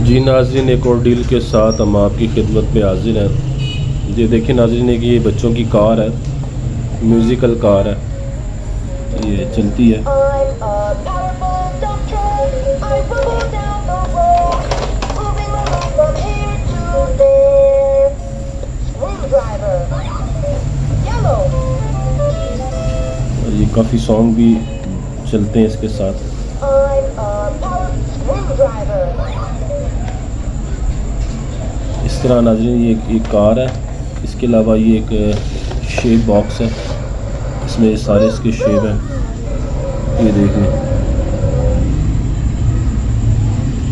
जी नाज़रीन, एक और डील के साथ हम आपकी खिदमत में हाजिर हैं। ये देखिए नाज़रीन, कि ये बच्चों की कार है, म्यूज़िकल कार है, ये चलती है। और ये काफ़ी सॉन्ग भी चलते हैं इसके साथ। इस तरह नाज़रीन ये एक कार है। इसके अलावा ये एक शेप बॉक्स है, इसमें सारे इसके शेप हैं, ये देख लें।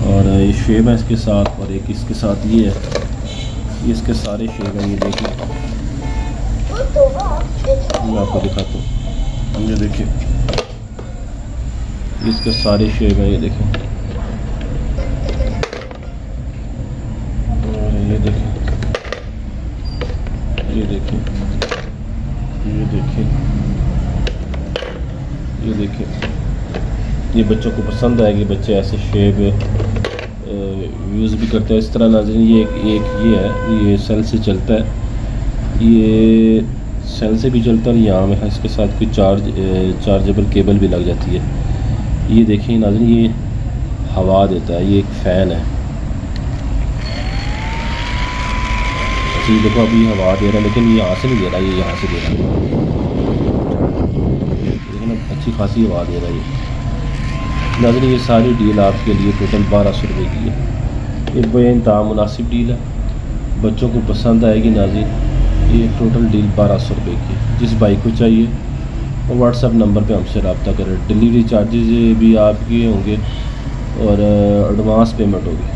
और ये शेप है इसके साथ, और एक इसके साथ ये है, ये इसके सारे शेप हैं, ये देख लें। मैं आपको दिखाता हूँ, ये देखिए इसके सारे शेप हैं, ये देखें। और ये देखें, ये देखें, ये देखें, ये देखें। ये बच्चों को पसंद आएगी, बच्चे ऐसे शेप यूज़ भी करते हैं। इस तरह नाज़रीन ये एक ये है, ये सेल से चलता है, ये सेल से भी चलता है, और यहाँ में इसके साथ कोई चार्जेबल केबल भी लग जाती है। ये देखिए नाज़रीन, ये हवा देता है, ये एक फ़ैन है। अच्छा ये देखो, अभी हवा दे रहा है, लेकिन ये यहाँ से नहीं दे रहा, ये यहाँ से दे रहा है। लेकिन अच्छी खासी हवा दे रहा है ये। नाज़रीन ये सारी डील आपके लिए टोटल 1200 रुपये की है। ये बेइंतहा मुनासिब डील है, बच्चों को पसंद आएगी नाज़रीन। ये टोटल डील 1200 रुपये की। जिस बाइक को चाहिए वो व्हाट्सएप नंबर पे हमसे रब्ता करें। डिलीवरी चार्जेस भी आपके होंगे और एडवांस पेमेंट होगी।